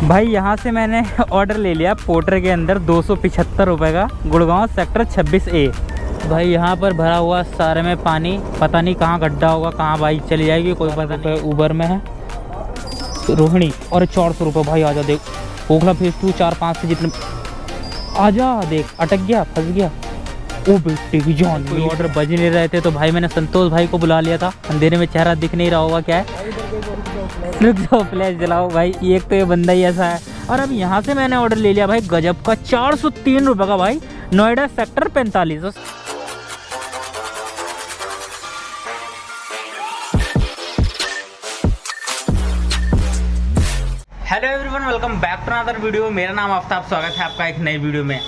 भाई यहाँ से मैंने ऑर्डर ले लिया पोर्टर के अंदर 275 रुपये का, गुड़गांव सेक्टर 26A। भाई यहाँ पर भरा हुआ सारे में पानी, पता नहीं कहाँ गड्ढा होगा, कहाँ बाइक चली जाएगी कोई पता नहीं। ऊबर में है रोहिणी और 400 रुपये। भाई आजा देख ओखला फेज 2 4-5 से जितने आजा देख, अटक गया, फंस गया। ओ बेटे की जान, कोई ऑर्डर बज नहीं रहे थे तो भाई मैंने संतोष भाई को बुला लिया था। अंधेरे में चेहरा दिख नहीं रहा होगा, क्या है रुक जाओ फ्लैश जलाओ भाई। एक तो ये बंदा ही ऐसा है। और अब यहाँ से मैंने ऑर्डर ले लिया भाई गजब का 403 रुपये का भाई, Noida sector 45। Hello everyone, welcome back to another video. मेरा नाम आफ्ताब, स्वागत है आपका एक नई वीडियो में।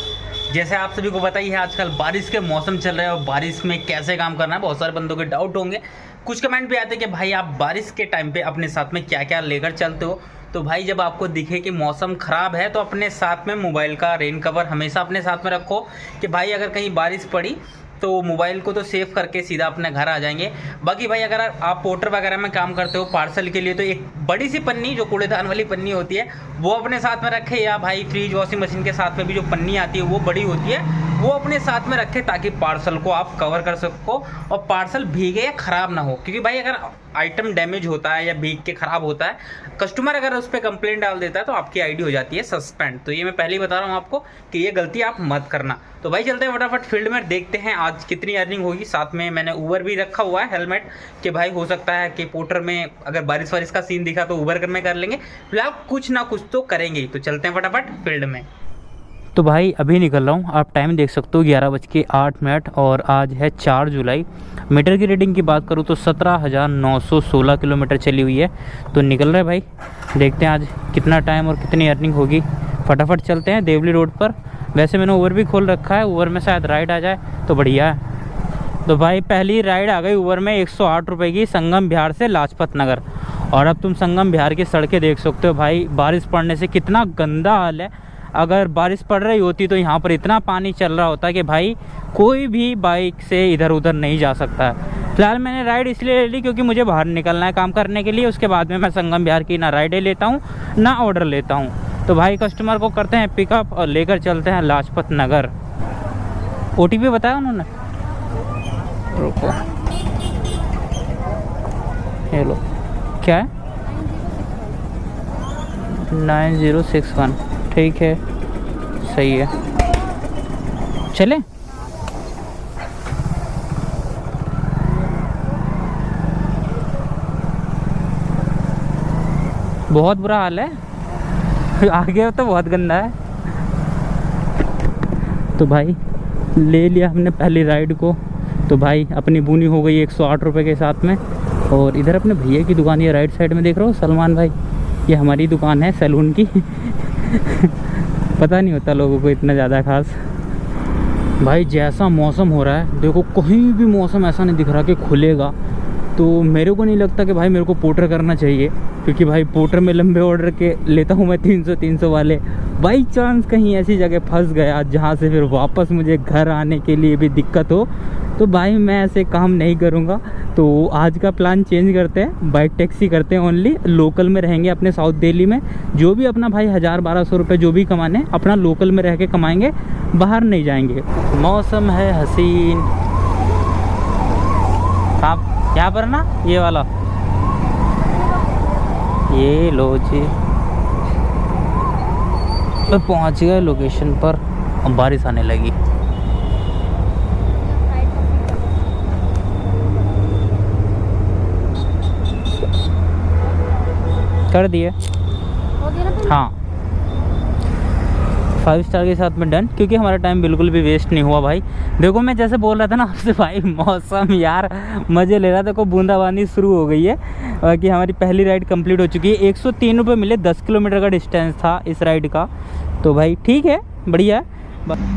जैसे आप सभी को पता ही है आजकल बारिश के मौसम चल रहे हैं और बारिश में कैसे काम करना है, बहुत सारे बंदों के डाउट होंगे। कुछ कमेंट भी आते हैं कि भाई आप बारिश के टाइम पे अपने साथ में क्या क्या लेकर चलते हो। तो भाई जब आपको दिखे कि मौसम ख़राब है तो अपने साथ में मोबाइल का रेन कवर हमेशा अपने साथ में रखो कि भाई अगर कहीं बारिश पड़ी तो मोबाइल को तो सेव करके सीधा अपने घर आ जाएंगे। बाकी भाई अगर आप पोर्टर वगैरह में काम करते हो पार्सल के लिए तो एक बड़ी सी पन्नी जो कूड़ेदान वाली पन्नी होती है वो अपने साथ में रखे, या भाई फ्रिज वॉशिंग मशीन के साथ में भी जो पन्नी आती है वो बड़ी होती है वो अपने साथ में रखे, ताकि पार्सल को आप कवर कर सको और पार्सल भीगे या ख़राब ना हो। क्योंकि भाई अगर आइटम डैमेज होता है या भीग के ख़राब होता है, कस्टमर अगर उस पर कंप्लेंट डाल देता है तो आपकी आईडी हो जाती है सस्पेंड। तो ये मैं पहले ही बता रहा हूँ आपको कि ये गलती आप मत करना। तो भाई चलते हैं फटाफट फील्ड में, देखते हैं आज कितनी अर्निंग होगी। साथ में मैंने ऊबर भी रखा हुआ है हेलमेट, कि भाई हो सकता है कि पोर्टर में अगर बारिश वारिश का सीन दिखा तो ऊबर में कर लेंगे, फिलहाल कुछ ना कुछ तो करेंगे। तो चलते हैं फटाफट फील्ड में। तो भाई अभी निकल रहा हूँ, आप टाइम देख सकते हो 11:08 और आज है 4 जुलाई। मीटर की रीडिंग की बात करूँ तो 17,916 किलोमीटर चली हुई है। तो निकल रहे भाई, देखते हैं आज कितना टाइम और कितनी अर्निंग होगी। फटाफट चलते हैं देवली रोड पर। वैसे मैंने ऊबर भी खोल रखा है, ऊबर में शायद राइड आ जाए तो बढ़िया है। तो भाई पहली राइड आ गई ऊबर में 108 रुपये की, संगम बिहार से लाजपत नगर। और अब तुम संगम बिहार की सड़कें देख सकते हो भाई, बारिश पड़ने से कितना गंदा हाल है। अगर बारिश पड़ रही होती तो यहाँ पर इतना पानी चल रहा होता कि भाई कोई भी बाइक से इधर उधर नहीं जा सकता है। फिलहाल मैंने राइड इसलिए ले ली क्योंकि मुझे बाहर निकलना है काम करने के लिए। उसके बाद में मैं संगम बिहार की ना राइडें लेता हूँ ना ऑर्डर लेता हूँ। तो भाई कस्टमर को करते हैं पिकअप और लेकर चलते हैं लाजपत नगर। OTP बताया उन्होंने, रुको हेलो क्या है 9061, ठीक है सही है चले। बहुत बुरा हाल है आगे तो बहुत गंदा है। तो भाई ले लिया हमने पहली राइड को। तो भाई अपनी बुनी हो गई 108 रुपये के साथ में। और इधर अपने भैया की दुकान है राइट साइड में, देख रहे हो सलमान भाई, ये हमारी दुकान है सैलून की पता नहीं होता लोगों को इतना ज़्यादा खास। भाई जैसा मौसम हो रहा है देखो, कहीं भी मौसम ऐसा नहीं दिख रहा कि खुलेगा। तो मेरे को नहीं लगता कि भाई मेरे को पोर्टर करना चाहिए, क्योंकि भाई पोर्टर में लंबे ऑर्डर के लेता हूँ मैं 300 वाले। बाई चांस कहीं ऐसी जगह फंस गया जहाँ से फिर वापस मुझे घर आने के लिए भी दिक्कत हो, तो भाई मैं ऐसे काम नहीं करूँगा। तो आज का प्लान चेंज करते हैं, बाइक टैक्सी करते हैं, ओनली लोकल में रहेंगे अपने साउथ दिल्ली में। जो भी अपना भाई 1000-1200 रुपये जो भी कमाने अपना लोकल में रह के कमाएंगे, बाहर नहीं जाएंगे। मौसम है हसीन। आप यहाँ पर ना ये वाला, ये लो जी तो पहुँच गए लोकेशन पर। अब बारिश आने लगी। कर दिए हाँ 5 स्टार के साथ में डन, क्योंकि हमारा टाइम बिल्कुल भी वेस्ट नहीं हुआ भाई। देखो मैं जैसे बोल रहा था ना आपसे भाई, मौसम यार मज़े ले रहा था। देखो बूंदाबांदी शुरू हो गई है कि हमारी पहली राइड कंप्लीट हो चुकी है। 103 रुपये मिले, 10 किलोमीटर का डिस्टेंस था इस राइड का। तो भाई ठीक है बढ़िया है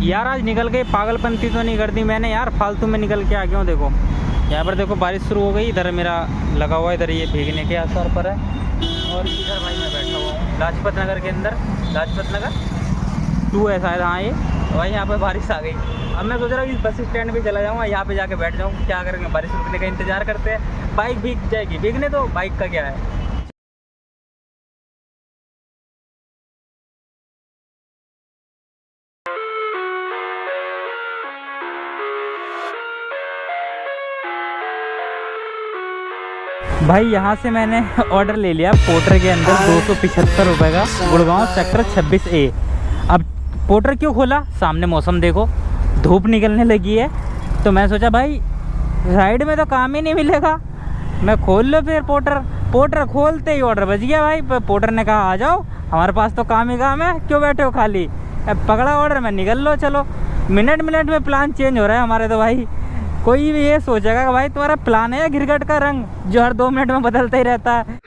यार। आज निकल के पागलपंती तो नहीं कर दी मैंने यार, फालतू में निकल के आ गया हूँ। देखो यहाँ पर देखो बारिश शुरू हो गई, इधर मेरा लगा हुआ है, इधर ये भीगने के आसार पर है। और इधर भाई मैं बैठा हुआ हूँ लाजपत नगर के अंदर, लाजपत नगर 2 है शायद, हाँ ये। तो भाई यहाँ पर बारिश आ गई। अब मैं सोच रहा हूँ इस बस स्टैंड पे चला जाऊँगा, यहाँ पे जाके बैठ जाऊँ। क्या करेंगे, बारिश रुकने का इंतजार करते हैं। बाइक भीग जाएगी, भीगने तो बाइक का क्या है। भाई यहाँ से मैंने ऑर्डर ले लिया पोर्टर के अंदर 275 रुपये का, गुड़गांव सेक्टर 26A। अब पोर्टर क्यों खोला, सामने मौसम देखो, धूप निकलने लगी है, तो मैं सोचा भाई राइड में तो काम ही नहीं मिलेगा, मैं खोल लो फिर पोर्टर खोलते ही ऑर्डर बच गया भाई। पोर्टर ने कहा आ जाओ, हमारे पास तो काम ही काम है, क्यों बैठे हो खाली। अब पकड़ा ऑर्डर में निकल लो, चलो मिनट में प्लान चेंज हो रहा है हमारे। तो भाई कोई भी ये सोचेगा कि भाई तुम्हारा प्लान है या गिरगट का रंग जो हर 2 मिनट में बदलता ही रहता है।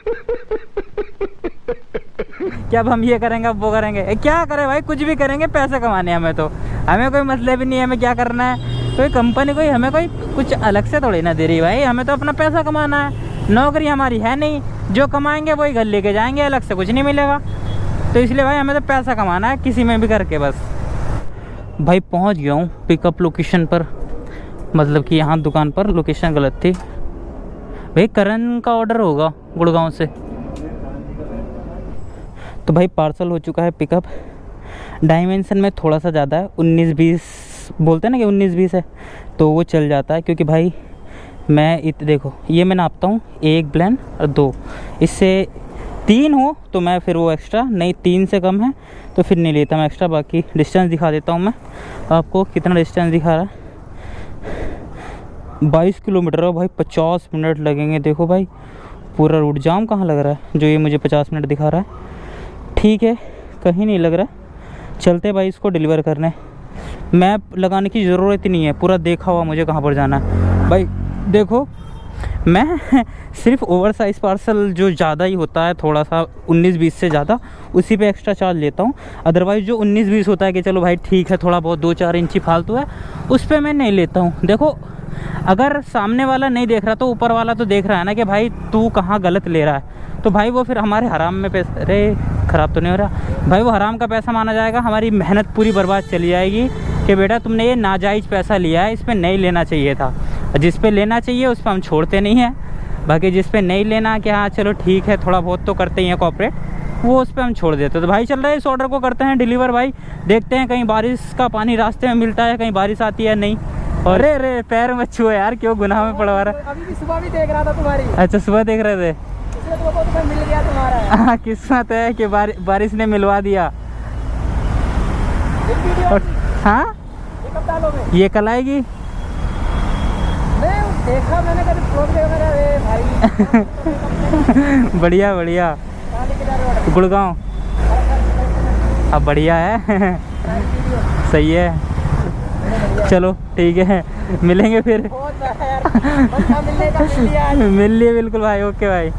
क्या अब हम ये करेंगे अब वो करेंगे, क्या करें भाई, कुछ भी करेंगे, पैसे कमाने हमें तो, हमें कोई मतलब भी नहीं है हमें क्या करना है। कोई कंपनी कोई हमें कोई कुछ अलग से थोड़ी ना दे रही भाई, हमें तो अपना पैसा कमाना है। नौकरी हमारी है नहीं, जो कमाएंगे वही घर लेके जाएंगे, अलग से कुछ नहीं मिलेगा। तो इसलिए भाई हमें तो पैसा कमाना है किसी में भी करके बस। भाई पहुंच गया हूँ पिकअप लोकेशन पर, मतलब कि यहाँ दुकान पर लोकेशन गलत थी भाई। करण का ऑर्डर होगा गुड़गांव से। तो भाई पार्सल हो चुका है पिकअप। डायमेंशन में थोड़ा सा ज़्यादा है, 19-20 बोलते हैं ना कि 19-20 है, तो वो चल जाता है। क्योंकि भाई मैं देखो ये मैं नापता हूँ 1 ब्लेंड और 2, इससे 3 हो तो मैं फिर वो एक्स्ट्रा, नहीं 3 से कम है तो फिर नहीं लेता मैं एक्स्ट्रा। बाकी डिस्टेंस दिखा देता हूँ मैं आपको, कितना डिस्टेंस दिखा रहा है, 22 किलोमीटर है भाई, 50 मिनट लगेंगे। देखो भाई पूरा रूट जाम कहाँ लग रहा है, जो ये मुझे 50 मिनट दिखा रहा है। ठीक है कहीं नहीं लग रहा, चलते भाई इसको डिलीवर करने। मैप लगाने की ज़रूरत ही नहीं है, पूरा देखा हुआ मुझे कहाँ पर जाना है। भाई देखो मैं सिर्फ ओवर साइज़ पार्सल जो ज़्यादा ही होता है, थोड़ा सा 19-20 से ज़्यादा, उसी पे एक्स्ट्रा चार्ज लेता हूँ। अदरवाइज़ जो 19-20 होता है कि चलो भाई ठीक है थोड़ा बहुत 2-4 इंची फालतू है, उस पर मैं नहीं लेता हूँ। देखो अगर सामने वाला नहीं देख रहा तो ऊपर वाला तो देख रहा है ना कि भाई तू कहाँ गलत ले रहा है, तो भाई वो फिर हमारे हराम में पैसा, अरे ख़राब तो नहीं हो रहा भाई, वो हराम का पैसा माना जाएगा, हमारी मेहनत पूरी बर्बाद चली जाएगी कि बेटा तुमने ये नाजायज़ पैसा लिया है, इस पर नहीं लेना चाहिए था। जिस पे लेना चाहिए उस पर हम छोड़ते नहीं हैं, बाकी जिस पे नहीं लेना कि हाँ चलो ठीक है थोड़ा बहुत तो करते ही हैं कॉपरेट, वो उस पर हम छोड़ देते। तो भाई चल रहा है इस ऑर्डर को करते हैं डिलीवर। भाई देखते हैं कहीं बारिश का पानी रास्ते में मिलता है, कहीं बारिश आती है नहीं। अरे अरे पैर मत छुओ यार, क्यों गुनाह में पड़वा रहा। अभी भी सुबह भी देख रहा था तुम्हारी। अच्छा सुबह देख रहे थे, इसलिए तुम्हें मिल गया तुम्हारा। हाँ किस्मत है कि बारिश ने मिलवा दिया। हाँ ये कब डालोगे? ये कल आएगी। देखा मैंने कभी फोन देखा, अरे भाई बढ़िया बढ़िया, कहाँ लेके जा रहे हो? गुड़गांव। अब बढ़िया है सही है, चलो ठीक है मिलेंगे फिर। बहुत यार, बंदा मिलने का मिल लिया आज। मिल लिए बिल्कुल भाई, ओके भाई।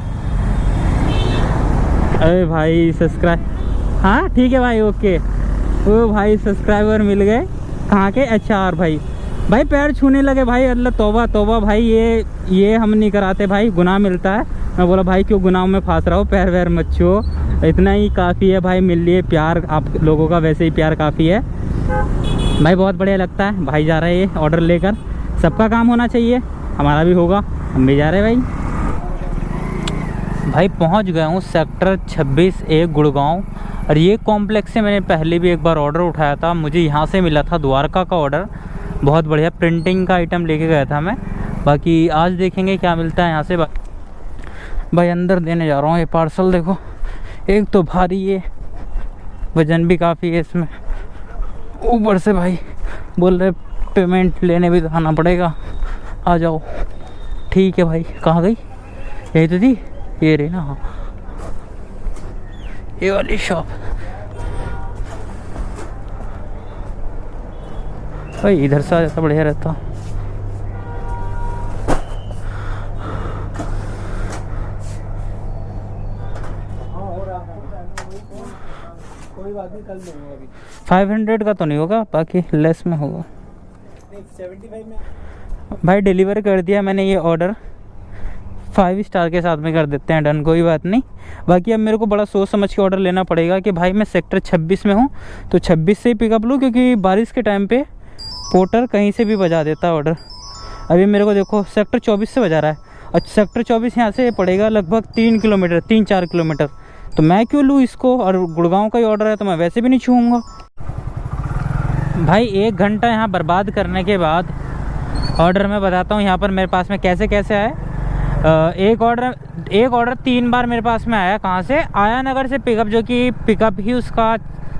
अरे भाई सब्सक्राइब, हाँ ठीक है भाई ओके। ओ भाई सब्सक्राइबर मिल गए, कहाँ के, अच्छा भाई भाई पैर छूने लगे भाई, अल्लाह तौबा तौबा भाई, ये हम नहीं कराते भाई, गुनाह मिलता है। मैं बोला भाई क्यों गुनाह में फंस रहा हो, पैर वैर मत छुओ, इतना ही काफ़ी है भाई, मिल लिए प्यार आप लोगों का, वैसे ही प्यार काफ़ी है भाई, बहुत बढ़िया लगता है। भाई जा रहे हैं ऑर्डर लेकर, सबका काम होना चाहिए, हमारा भी होगा, हम भी जा रहे हैं भाई। पहुंच गया हूँ सेक्टर 26A गुड़गांव, और ये कॉम्प्लेक्स से मैंने पहले भी एक बार ऑर्डर उठाया था, मुझे यहाँ से मिला था द्वारका का ऑर्डर, बहुत बढ़िया प्रिंटिंग का आइटम लेके गया था मैं। बाकी आज देखेंगे क्या मिलता है यहाँ से। भाई अंदर देने जा रहा हूँ ये पार्सल, देखो एक तो भारी है, वजन भी काफ़ी है इसमें, ऊपर से भाई बोल रहे पेमेंट लेने भी तो आना पड़ेगा, आ जाओ। ठीक है भाई, कहाँ गई, यही तो थी, ये रही ना, हाँ ये वाली शॉप। भाई इधर से आ जाता बढ़िया रहता। कोई बात नहीं, कल देंगे अभी। 500 का तो नहीं होगा, बाकी लेस में होगा। 75 में भाई डिलीवर कर दिया मैंने ये ऑर्डर, 5 स्टार के साथ में कर देते हैं डन, कोई बात नहीं। बाकी अब मेरे को बड़ा सोच समझ के ऑर्डर लेना पड़ेगा कि भाई मैं सेक्टर 26 में हूँ तो 26 से ही पिकअप लूँ, क्योंकि बारिश के टाइम पे पोर्टर कहीं से भी बजा देता है ऑर्डर। अभी मेरे को देखो सेक्टर 24 से बजा रहा है, और सेक्टर 24 यहाँ से पड़ेगा लगभग 3-4 किलोमीटर, तो मैं क्यों लूँ इसको, और गुड़गांव का ही ऑर्डर है तो मैं वैसे भी नहीं छूऊँगा। भाई 1 घंटा यहाँ बर्बाद करने के बाद ऑर्डर मैं बताता हूँ यहाँ पर मेरे पास में कैसे कैसे आए। एक ऑर्डर 3 बार मेरे पास में आया। कहाँ से? आया नगर से पिकअप, जो कि पिकअप ही उसका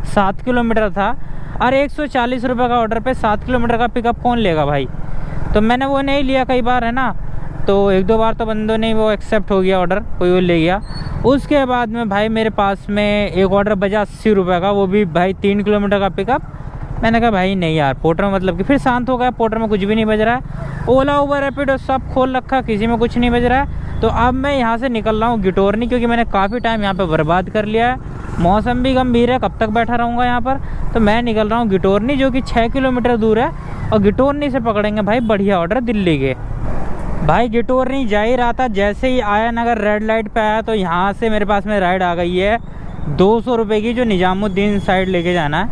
7 किलोमीटर था। और 140 रुपये का ऑर्डर पे 7 किलोमीटर का पिकअप कौन लेगा भाई? तो मैंने वो नहीं लिया कई बार, है ना। तो 1-2 बार तो बंदों ने वो एक्सेप्ट हो गया ऑर्डर, कोई वो ले गया। उसके बाद में भाई मेरे पास में एक ऑर्डर बजा 80 रुपये का, वो भी भाई 3 किलोमीटर का पिकअप। मैंने कहा भाई नहीं यार, पोर्टर में मतलब कि फिर शांत हो गया, पोर्टर में कुछ भी नहीं बज रहा है। ओला उबर रैपिडो सब खोल रखा, किसी में कुछ नहीं बज रहा है। तो अब मैं यहाँ से निकल रहा हूँ गिटोरनी, क्योंकि मैंने काफ़ी टाइम यहाँ पे बर्बाद कर लिया है। मौसम भी गंभीर है, कब तक बैठा रहूँगा यहाँ पर। तो मैं निकल रहा हूँ गिटोरनी, जो कि 6 किलोमीटर दूर है। और गिटोरनी से पकड़ेंगे भाई बढ़िया ऑर्डर दिल्ली के। भाई गिटोरनी जा ही रहा था, जैसे ही आया नगर रेड लाइट पे आया, तो यहाँ से मेरे पास में राइड आ गई है 200 रुपये की, जो निजामुद्दीन साइड लेके जाना है।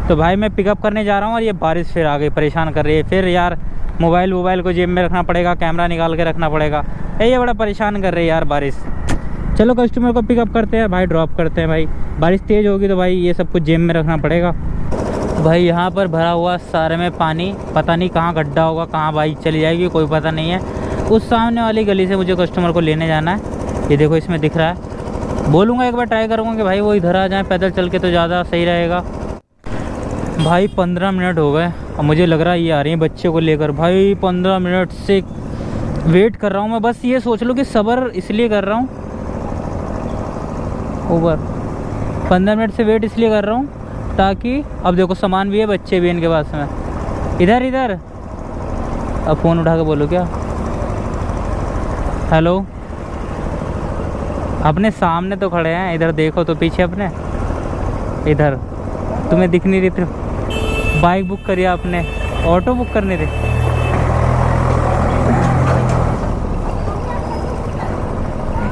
तो भाई मैं पिकअप करने जा रहा हूँ, और ये बारिश फिर आ गई, परेशान कर रही है। फिर यार मोबाइल को जेब में रखना पड़ेगा, कैमरा निकाल के रखना पड़ेगा। ये बड़ा परेशान कर रही है यार बारिश। चलो कस्टमर को पिकअप करते हैं भाई, ड्रॉप करते हैं भाई। बारिश तेज़ होगी तो भाई ये सब कुछ जेब में रखना पड़ेगा। भाई यहाँ पर भरा हुआ सारे में पानी, पता नहीं कहाँ गड्ढा होगा, कहाँ बाइक चली जाएगी, कोई पता नहीं है। उस सामने वाली गली से मुझे कस्टमर को लेने जाना है। ये देखो इसमें दिख रहा है। बोलूँगा एक बार, ट्राई करूँगा कि भाई वो इधर आ जाए, पैदल चल के तो ज़्यादा सही रहेगा। भाई 15 मिनट हो गए और मुझे लग रहा है ये आ रही है बच्चे को लेकर। भाई 15 मिनट से वेट कर रहा हूँ मैं। बस ये सोच लो कि सब्र इसलिए कर रहा हूँ, ऊबर 15 मिनट से वेट इसलिए कर रहा हूँ ताकि, अब देखो सामान भी है, बच्चे भी इनके पास में। इधर अब फ़ोन उठा के बोलो क्या? हेलो, अपने सामने तो खड़े हैं, इधर देखो तो पीछे अपने, इधर तुम्हें दिख नहीं रही थी। बाइक बुक करी आपने, ऑटो बुक करने थे?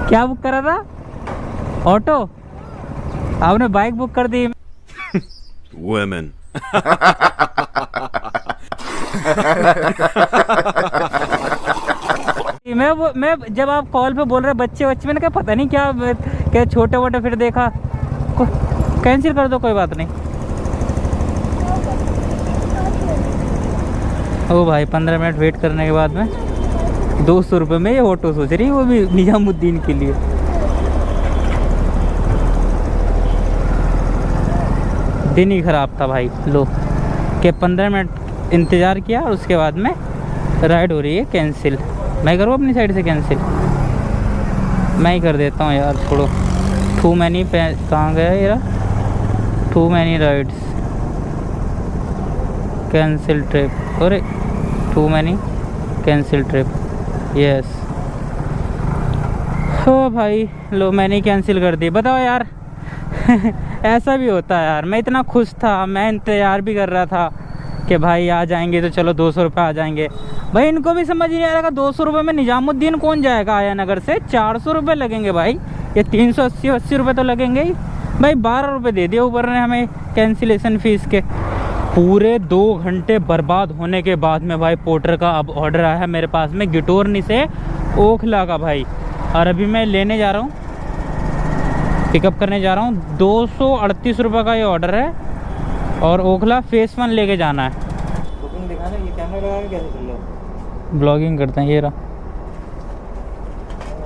क्या बुक करा था? ऑटो? आपने बाइक बुक कर दी। Women. मैं जब आप कॉल पे बोल रहे बच्चे, मैंने कहा पता नहीं क्या छोटे मोटे, फिर देखा कैंसिल कर दो, कोई बात नहीं। ओ भाई 15 मिनट वेट करने के बाद में 200 रुपये में ये ऑटो सोच रही है, वो भी निजामुद्दीन के लिए। दिन ही ख़राब था भाई। लो के 15 मिनट इंतज़ार किया और उसके बाद में राइड हो रही है कैंसिल। मैं करूँ अपनी साइड से कैंसिल? मैं ही कर देता हूँ यार, छोड़ो। टू मैनी कहाँ गया ये? Too many rides, cancel trip. अरे too many cancel trip, yes. हो भाई लो, मैंने कैंसिल कर दी। बताओ यार ऐसा भी होता है यार। मैं इतना खुश था, मैं इंतज़ार भी कर रहा था कि भाई आ जाएंगे तो चलो 200 रुपये आ जाएंगे। भाई इनको भी समझ नहीं आ रहा, 200 रुपये में निजामुद्दीन कौन जाएगा? आया नगर से 400 रुपये लगेंगे भाई, ये 380 रुपये तो लगेंगे ही भाई। 12 रुपये दे दिए ऊपर ने हमें कैंसिलेशन फ़ीस के। पूरे 2 घंटे बर्बाद होने के बाद में भाई पोर्टर का अब ऑर्डर आया है मेरे पास में, गिटोरनी से ओखला का भाई। और अभी मैं लेने जा रहा हूँ, पिकअप करने जा रहा हूँ। 238 रुपये का ये ऑर्डर है, और ओखला फेस 1 लेके जाना है। बुकिंग दिखाना, ये कैमरा लगा के कैसे चल रहे हो? ब्लॉगिंग करते हैं, ये रहा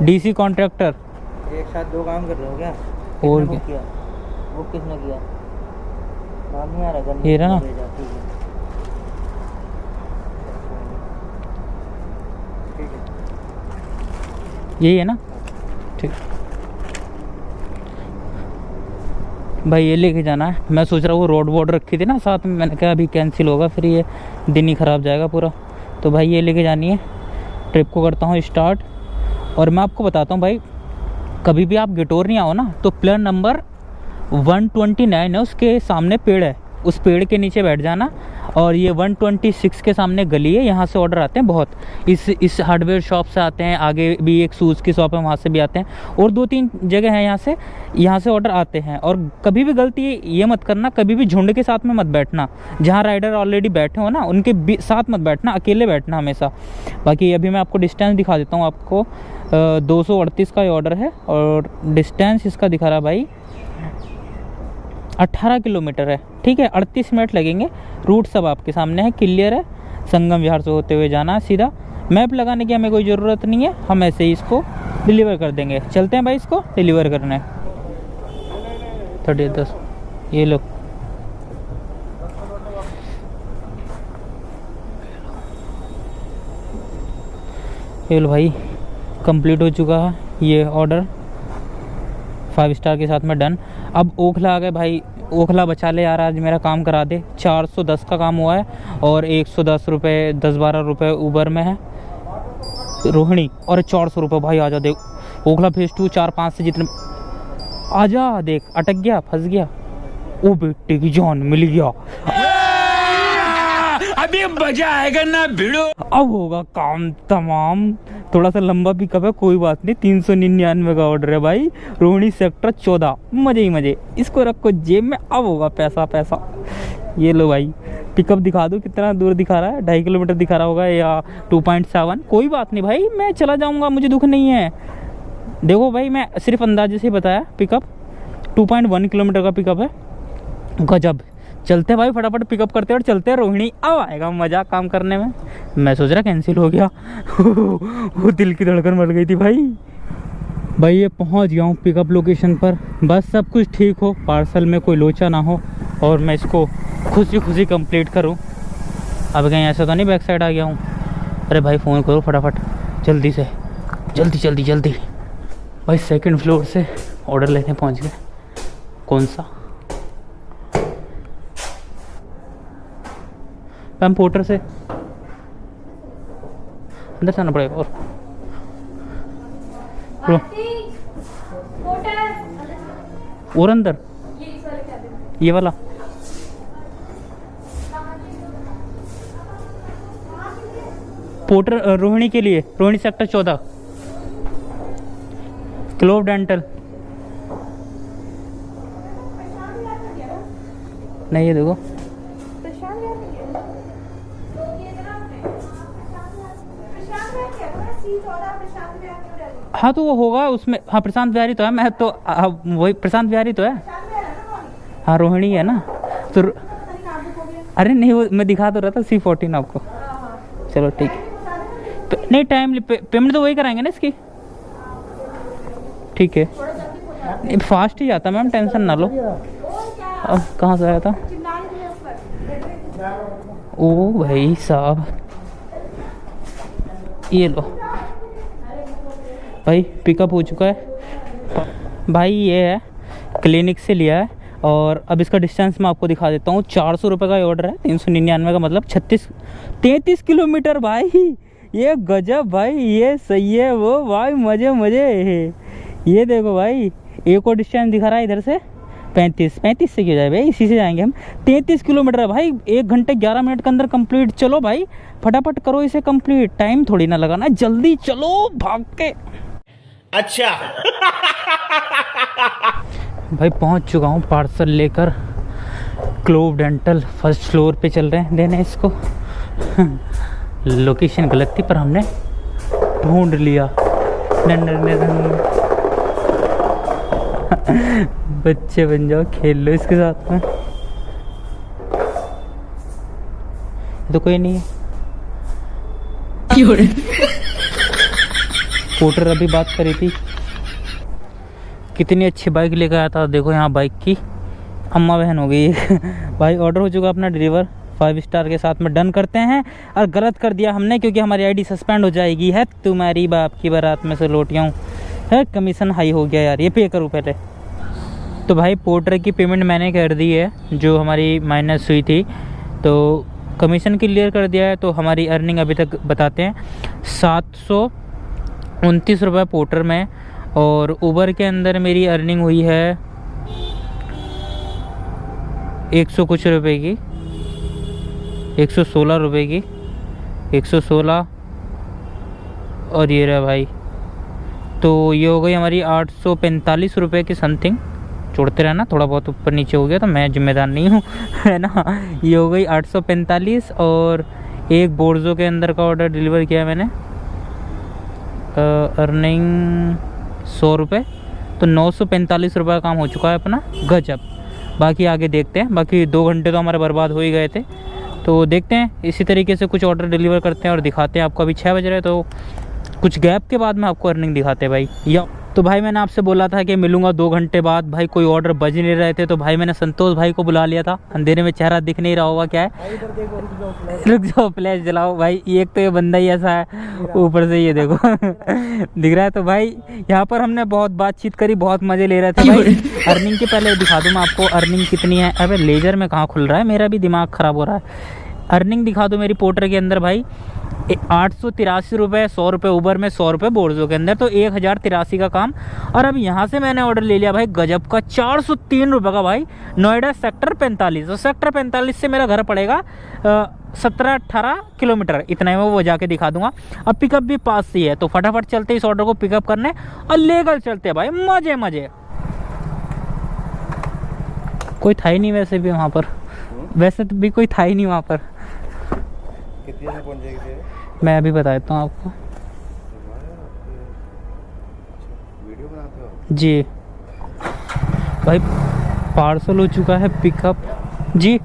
डीसी कॉन्ट्रैक्टर। एक साथ 2 काम कर रहे हो क्या? और किसने बुक किया? बुक किसने किया? नाम नहीं आ रहा। ये रहा ना? ठीक है। यही है ना? ठीक भाई, ये लेके जाना है। मैं सोच रहा हूँ वो रोड वोड रखी थी ना साथ में, मैंने कहा अभी कैंसिल होगा, फिर ये दिन ही ख़राब जाएगा पूरा। तो भाई ये लेके जानी है। ट्रिप को करता हूँ स्टार्ट। और मैं आपको बताता हूँ भाई, कभी भी आप गिटोरनी आओ ना, तो प्लान नंबर 129 है, उसके सामने पेड़ है, उस पेड़ के नीचे बैठ जाना। और ये 126 के सामने गली है, यहाँ से ऑर्डर आते हैं बहुत। इस हार्डवेयर शॉप से आते हैं, आगे भी एक शूज़ की शॉप है, वहाँ से भी आते हैं, और 2-3 जगह हैं यहाँ से ऑर्डर आते हैं। और कभी भी गलती ये मत करना, कभी भी झुंड के साथ में मत बैठना। जहाँ राइडर ऑलरेडी बैठे हो ना, उनके साथ मत बैठना, अकेले बैठना हमेशा। बाकी अभी मैं आपको डिस्टेंस दिखा देता हूँ। आपको 238 का ये ऑर्डर है, और डिस्टेंस इसका दिखा रहा भाई 18 किलोमीटर है। ठीक है, 38 मिनट लगेंगे। रूट सब आपके सामने है, क्लियर है। संगम विहार से होते हुए जाना है सीधा। मैप लगाने की हमें कोई ज़रूरत नहीं है, हम ऐसे ही इसको डिलीवर कर देंगे। चलते हैं भाई इसको डिलीवर करने। 3010 ये लो। ये लो भाई, कंप्लीट हो चुका है ये ऑर्डर 5 स्टार के साथ में डन। अब ओखला आ गए भाई, ओखला बचा ले यार, आज मेरा काम करा दे। 410 का काम हुआ है और 110 रुपये 10-12 रुपये ऊबर में है रोहिणी, और 400 रुपये भाई। आजा देख ओखला फेज 2 4-5 से जितने, आजा देख अटक गया, फंस गया। ओ बेटे की जान मिल गया, अभी मजा आएगा ना भिड़ो। अब होगा काम तमाम। थोड़ा सा लंबा पिकअप है, कोई बात नहीं। 399 का ऑर्डर है भाई, रोहिणी सेक्टर 14। मजे ही मजे, इसको रखो जेब में, अब होगा पैसा पैसा। ये लो भाई पिकअप दिखा दो, कितना दूर दिखा रहा है, 2.5 किलोमीटर दिखा रहा होगा या 2.7। कोई बात नहीं भाई, मैं चला जाऊँगा, मुझे दुख नहीं है। देखो भाई मैं सिर्फ अंदाजे से बताया, पिकअप 2.1 किलोमीटर का पिकअप है। गजब। चलते भाई फटाफट पिकअप करते और चलते हैं रोहिणी, अब आएगा मज़ा काम करने में। मैं सोच रहा कैंसिल हो गया वो दिल की धड़कन बढ़ गई थी भाई। ये पहुंच गया हूँ पिकअप लोकेशन पर, बस सब कुछ ठीक हो, पार्सल में कोई लोचा ना हो और मैं इसको खुशी खुशी कंप्लीट करूँ। अब कहीं ऐसा तो नहीं बैक साइड आ गया हूँ। अरे भाई फ़ोन करो फटाफट जल्दी से, जल्दी जल्दी जल्दी भाई। 2nd फ्लोर से ऑर्डर लेने पहुँच गए। कौन सा मैम? पोर्टर से अंदर जाना पड़ेगा और अंदर ये वाला। पोर्टर रोहिणी के लिए, रोहिणी सेक्टर 14 क्लोव डेंटल। नहीं ये देखो, हाँ तो वो होगा उसमें। हाँ प्रशांत बिहारी तो है, मैं तो वही प्रशांत बिहारी तो है। हाँ रोहिणी है ना तो। अरे नहीं वो मैं दिखा तो रहा था C14 आपको। चलो ठीक है, तो नहीं टाइम पेमेंट तो वही कराएंगे ना इसकी। ठीक है, फास्ट ही जाता मैम, टेंशन ना लो। अब कहाँ से आया था? ओ भाई साहब, ये लो भाई पिकअप हो चुका है भाई। ये है क्लिनिक से लिया है और अब इसका डिस्टेंस मैं आपको दिखा देता हूँ। 400 रुपये का ऑर्डर है, 399 का मतलब 33 किलोमीटर भाई। ये गजब भाई, ये सही है वो भाई, मजे मजे। ये देखो भाई, एक और डिस्टेंस दिखा रहा है इधर से 35 से क्यों जाए भाई, इसी से जाएंगे हम। 33 किलोमीटर है भाई, 1 घंटे 11 मिनट के अंदर कंप्लीट। चलो भाई फटाफट करो इसे कंप्लीट, टाइम थोड़ी ना लगाना, जल्दी चलो भाग के। अच्छा भाई पहुंच चुका हूँ पार्सल लेकर, क्लोव डेंटल 1st फ्लोर पे चल रहे हैं देने इसको। लोकेशन गलत थी पर हमने ढूंढ लिया। बच्चे बन जाओ, खेल लो इसके साथ में। तो कोई नहीं है। पोर्टर अभी बात करी थी, कितनी अच्छी बाइक लेकर आया था। देखो यहाँ बाइक की अम्मा बहन हो गई भाई। ऑर्डर हो चुका अपना डिलीवर 5 स्टार के साथ में डन करते हैं। और गलत कर दिया हमने क्योंकि हमारी आईडी सस्पेंड हो जाएगी। है तुम्हारी बाप की बारात में से लोटियाँ है, कमीशन हाई हो गया यार, ये पे करूँ पहले। तो भाई पोर्टर की पेमेंट मैंने कर दी है, जो हमारी माइनस हुई थी, तो कमीशन क्लियर कर दिया है। तो हमारी अर्निंग अभी तक बताते हैं 729 रुपये पोर्टर में, और उबर के अंदर मेरी अर्निंग हुई है 100 कुछ रुपए की, 116 रुपए की, 116। और ये रहा भाई, तो ये हो गई हमारी 845 रुपये की समथिंग। जोड़ते रहना, थोड़ा बहुत ऊपर नीचे हो गया तो मैं जिम्मेदार नहीं हूँ है ना। ये हो गई 845। और एक बोर्जो के अंदर का ऑर्डर डिलीवर किया मैंने, अर्निंग 100 रुपये, तो 945 रुपये का काम हो चुका है अपना। गजब। बाकी आगे देखते हैं, बाकी 2 घंटे तो हमारे बर्बाद हो ही गए थे। तो देखते हैं, इसी तरीके से कुछ ऑर्डर डिलीवर करते हैं और दिखाते हैं आपको। अभी 6 बज रहे हैं, तो कुछ गैप के बाद में आपको अर्निंग दिखाते हैं भाई। या तो भाई मैंने आपसे बोला था कि मिलूंगा 2 घंटे बाद, भाई कोई ऑर्डर बज नहीं रहे थे, तो भाई मैंने संतोष भाई को बुला लिया था। अंधेरे में चेहरा दिख नहीं रहा होगा, क्या है, रुक जाओ फ्लैश जलाओ भाई। एक तो ये बंदा ही ऐसा है, ऊपर से ये देखो दिख रहा है। तो भाई यहाँ पर हमने बहुत बातचीत करी, बहुत मज़े ले रहे थे भाई। अर्निंग के पहले दिखा दूँ मैं आपको अर्निंग कितनी है। अबे लेजर में कहाँ खुल रहा है, मेरा भी दिमाग ख़राब हो रहा है। अर्निंग दिखा दो मेरी पोर्टर के अंदर भाई, 883 रुपये, 100 रुपये ऊबर में, 100 रुपये बोर्जो के अंदर, तो 1083 का काम। और अब यहाँ से मैंने ऑर्डर ले लिया भाई गजब का 403 रुपये का भाई, नोएडा सेक्टर 45। और सेक्टर 45 से मेरा घर पड़ेगा 17-18 किलोमीटर, इतना ही मैं वो जाके दिखा दूंगा। अब पिकअप भी पास ही है, तो फटाफट चलते इस ऑर्डर को पिकअप करने और लेकर चलते हैं भाई, मज़े मज़े। कोई था ही नहीं वैसे भी वहाँ पर, वैसे तो भी कोई था ही नहीं वहाँ पर। कितनी देर में पहुंच जाएगी? मैं अभी बता देता हूँ आपको। वीडियो बनाते हो? जी भाई, पार्सल हो चुका है पिकअप जी।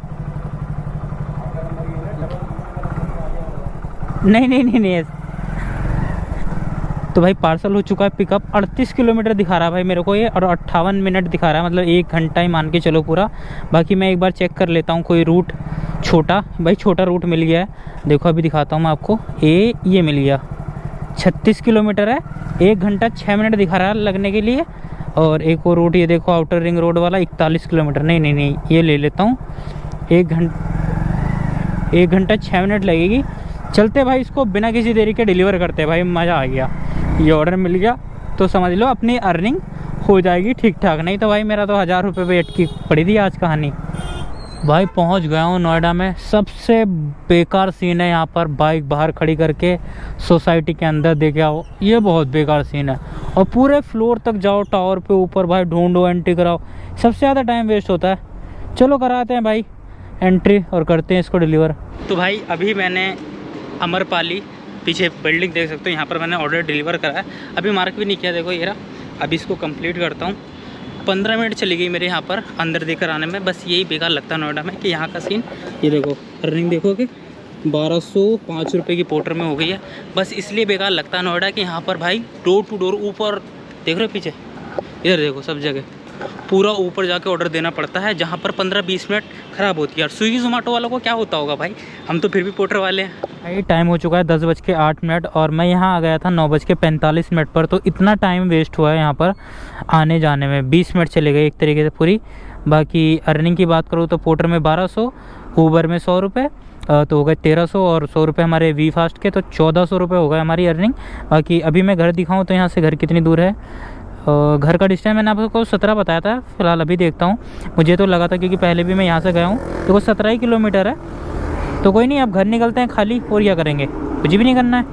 नहीं तो भाई पार्सल हो चुका है पिकअप। 38 किलोमीटर दिखा रहा है भाई मेरे को ये, और 58 मिनट दिखा रहा है, मतलब 1 घंटा ही मान के चलो पूरा। बाकी मैं एक बार चेक कर लेता हूँ कोई रूट छोटा, भाई छोटा रूट मिल गया है। देखो अभी दिखाता हूँ मैं आपको, ये मिल गया, 36 किलोमीटर है, 1 घंटा 6 मिनट दिखा रहा है लगने के लिए। और एक और रूट ये देखो, आउटर रिंग रोड वाला 41 किलोमीटर, नहीं ये ले लेता हूँ, 1 घंटा 6 मिनट लगेगी। चलते भाई, इसको बिना किसी देरी के डिलीवर करते भाई, मज़ा आ गया। ये ऑर्डर मिल गया तो समझ लो अपनी अर्निंग हो जाएगी ठीक ठाक, नहीं तो भाई मेरा तो 1000 रुपये पे अटकी पड़ी थी आज कहानी। भाई पहुंच गया हूँ नोएडा में। सबसे बेकार सीन है यहाँ पर, बाइक बाहर खड़ी करके सोसाइटी के अंदर देखे आओ, ये बहुत बेकार सीन है। और पूरे फ्लोर तक जाओ, टावर पे ऊपर भाई ढूंढो, एंट्री कराओ, सबसे ज़्यादा टाइम वेस्ट होता है। चलो कराते हैं भाई एंट्री और करते हैं इसको डिलीवर। तो भाई अभी मैंने अमरपाली, पीछे बिल्डिंग देख सकते हो, यहाँ पर मैंने ऑर्डर डिलीवर करा है। अभी मार्क भी नहीं किया, देखो ये रहा। अभी इसको कंप्लीट करता हूँ। 15 मिनट चली गई मेरे यहाँ पर अंदर देकर आने में। बस यही बेकार लगता है नोएडा में कि यहाँ का सीन, ये देखो अर्निंग देखो कि 1205 रुपये की पोर्टर में हो गई है। बस इसलिए बेकार लगता है नोएडा कि यहाँ पर भाई डोर टू डोर ऊपर देख रहे हो, पीछे इधर देखो, सब जगह पूरा ऊपर जाके ऑर्डर देना पड़ता है, जहाँ पर 15-20 मिनट ख़राब होती है। और स्विगी जोमेटो वालों को क्या होता होगा भाई, हम तो फिर भी पोर्टर वाले हैं भाई। टाइम हो चुका है 10:08 और मैं यहाँ आ गया था 9:45 पर, तो इतना टाइम वेस्ट हुआ है यहाँ पर आने जाने में। 20 मिनट चले गए एक तरीके से पूरी। बाकी अर्निंग की बात करूँ तो पोर्टर में 1200, ऊबर में 100 रुपये, तो हो गए 1300, और 100 रुपये हमारे वी फास्ट के, तो 1400 रुपये हो गए हमारी अर्निंग। बाकी अभी मैं घर दिखाऊँ तो यहाँ से घर कितनी दूर है, घर का डिस्टेंस मैंने आपको 17 बताया था। फिलहाल अभी देखता हूँ, मुझे तो लगा था क्योंकि पहले भी मैं यहाँ से गया हूँ, तो वो 17 ही किलोमीटर है। तो कोई नहीं, अब घर निकलते हैं खाली, और क्या करेंगे, कुछ भी नहीं करना है।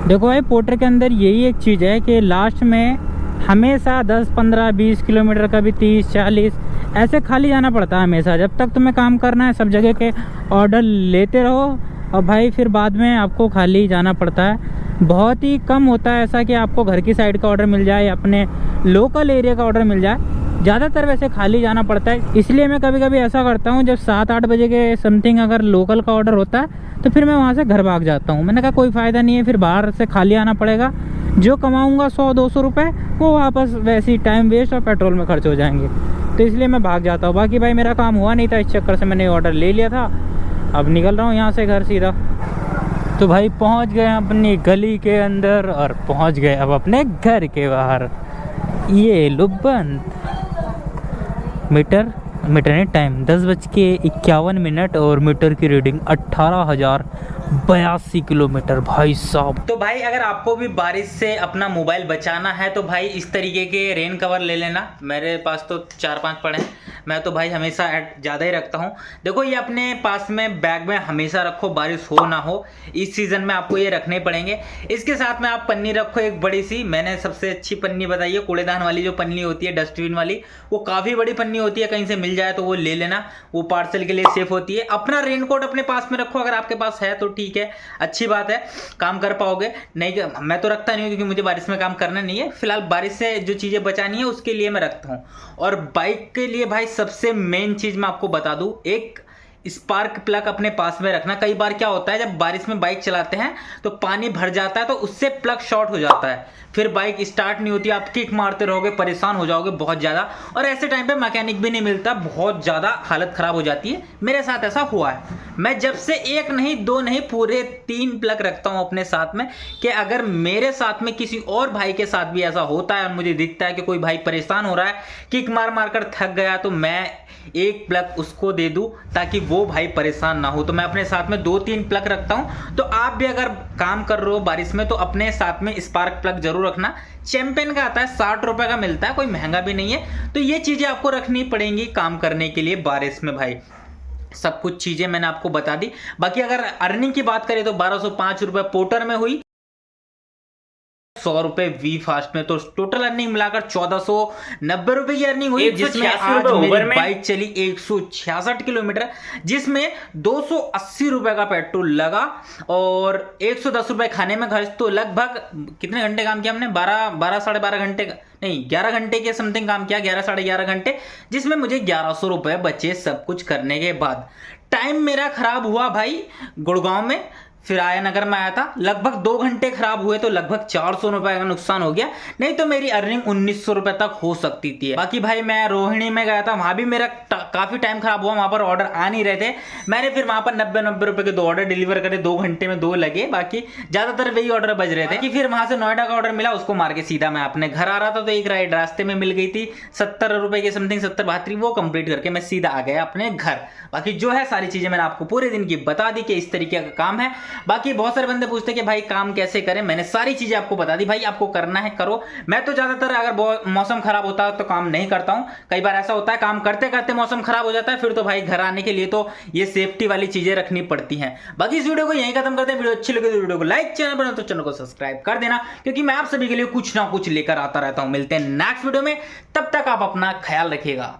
देखो भाई पोर्टर के अंदर यही एक चीज़ है कि लास्ट में हमेशा 10, 15, 20 किलोमीटर का भी 30, 40 ऐसे खाली जाना पड़ता है हमेशा। जब तक तुम्हें काम करना है सब जगह के ऑर्डर लेते रहो, और भाई फिर बाद में आपको खाली जाना पड़ता है। बहुत ही कम होता है ऐसा कि आपको घर की साइड का ऑर्डर मिल जाए या अपने लोकल एरिया का ऑर्डर मिल जाए, ज़्यादातर वैसे खाली जाना पड़ता है। इसलिए मैं कभी कभी ऐसा करता हूँ, जब 7-8 बजे के समथिंग अगर लोकल का ऑर्डर होता है तो फिर मैं वहाँ से घर भाग जाता हूँ। मैंने कहा कोई फ़ायदा नहीं है, फिर बाहर से खाली आना पड़ेगा, जो कमाऊँगा 100-200 रुपये वो वापस वैसे ही टाइम वेस्ट और पेट्रोल में खर्च हो जाएंगे, तो इसलिए मैं भाग जाता हूँ। बाकी भाई मेरा काम हुआ नहीं था, इस चक्कर से मैंने ऑर्डर ले लिया था। अब निकल रहा हूँ यहाँ से घर सीधा। तो भाई पहुँच गए अपनी गली के अंदर और पहुँच गए अब अपने घर के बाहर। ये लो बंद मीटर नहीं, टाइम 10:51 और मीटर की रीडिंग 18,082 किलोमीटर भाई साहब। तो भाई अगर आपको भी बारिश से अपना मोबाइल बचाना है तो भाई इस तरीके के रेन कवर ले लेना। मेरे पास तो 4-5 पड़े हैं, मैं तो भाई हमेशा ज़्यादा ही रखता हूँ। देखो ये अपने पास में बैग में हमेशा रखो, बारिश हो ना हो, इस सीज़न में आपको ये रखने पड़ेंगे। इसके साथ में आप पन्नी रखो एक बड़ी सी। मैंने सबसे अच्छी पन्नी बताई है, कूड़ेदान वाली जो पन्नी होती है, डस्टबिन वाली, वो काफ़ी बड़ी पन्नी होती है, कहीं से मिल जाए तो वो ले लेना, वो पार्सल के लिए सेफ होती है। अपना रेनकोट अपने पास में रखो, अगर आपके पास है तो ठीक है, अच्छी बात है, काम कर पाओगे। नहीं मैं तो रखता नहीं हूँ क्योंकि मुझे बारिश में काम करना नहीं है। फिलहाल बारिश से जो चीज़ें बचानी है उसके लिए मैं रखता हूँ। और बाइक के लिए भाई सबसे मेन चीज़ मैं आपको बता दूँ, एक स्पार्क प्लग अपने पास में रखना। कई बार क्या होता है जब बारिश में बाइक चलाते हैं तो पानी भर जाता है तो उससे प्लग शॉर्ट हो जाता है, फिर बाइक स्टार्ट नहीं होती, आप किक मारते रहोगे, परेशान हो जाओगे बहुत ज़्यादा, और ऐसे टाइम पे मैकेनिक भी नहीं मिलता, बहुत ज़्यादा हालत ख़राब हो जाती है। मेरे साथ ऐसा हुआ है। मैं जब से 1 नहीं 2 नहीं पूरे 3 प्लग रखता हूँ अपने साथ में, कि अगर मेरे साथ में किसी और भाई के साथ भी ऐसा होता है और मुझे दिखता है कि कोई भाई परेशान हो रहा है, किक मार मार कर थक गया, तो मैं 1 प्लग उसको दे दूं ताकि वो भाई परेशान ना हो। तो मैं अपने साथ में 2-3 प्लग रखता हूं। तो आप भी अगर काम कर रहे हो बारिश में तो अपने साथ में स्पार्क प्लग जरूर रखना। चैंपियन का आता है, 60 रुपए का मिलता है, कोई महंगा भी नहीं है। तो ये चीजें आपको रखनी पड़ेंगी काम करने के लिए बारिश में भाई। सब कुछ चीजें मैंने आपको बता दी। बाकी अगर अर्निंग की बात करें तो 1205 रुपए पोर्टर में हुई, 100 रुपए वी फास्ट में, तो टोटल अर्निंग मिलाकर 1490 रुपए की अर्निंग हुई, जिसमें आज मेरी बाइक चली 166 किलोमीटर, जिसमें 280 रुपए का पेट्रोल लगा और 110 रुपए खाने में खर्च। तो लगभग कितने घंटे काम किया हमने? 12 साढ़े 12 घंटे नहीं 11 घंटे के समथिंग काम किया, 11 साढ़े 11 घंटे, जिसमें मुझे 1100 रुपए बचे सब कुछ करने के बाद। टाइम मेरा खराब हुआ भाई गुड़गांव में, फिर आया नगर में आया था, लगभग 2 घंटे खराब हुए तो लगभग 400 रुपए का नुकसान हो गया, नहीं तो मेरी अर्निंग 1900 रुपए तक हो सकती थी। बाकी भाई मैं रोहिणी में गया था, वहां भी मेरा काफी टाइम खराब हुआ, वहां पर ऑर्डर आ नहीं रहे थे। मैंने फिर वहां पर 90 रुपए के 2 ऑर्डर डिलीवर करे, 2 घंटे में 2 लगे, बाकी ज्यादातर वही ऑर्डर बज रहे थे। कि फिर वहां से नोएडा का ऑर्डर मिला, उसको मार के सीधा मैं अपने घर आ रहा था, तो एक राइड रास्ते में मिल गई थी 70 रुपए के समथिंग, 70-72, वो कंप्लीट करके मैं सीधा आ गया अपने घर। बाकी जो है सारी चीजें मैंने आपको पूरे दिन की बता दी कि इस तरीके का काम है। बाकी बहुत सारे बंदे पूछते कि भाई काम कैसे करें, मैंने सारी चीजें आपको बता दी। भाई आपको करना है करो। मैं तो ज्यादातर अगर मौसम खराब होता है तो काम नहीं करता हूं। कई बार ऐसा होता है काम करते करते मौसम खराब हो जाता है, फिर तो भाई घर आने के लिए तो ये सेफ्टी वाली चीजें रखनी पड़ती हैं। बाकी इस वीडियो को यहीं खत्म करते हैं। वीडियो अच्छी लगे तो वीडियो को लाइक, चैनल पर तो चैनल को सब्सक्राइब कर देना, क्योंकि मैं आप सभी के लिए कुछ ना कुछ लेकर आता रहता हूं। मिलते हैं नेक्स्ट वीडियो में, तब तक आप अपना ख्याल रखिएगा।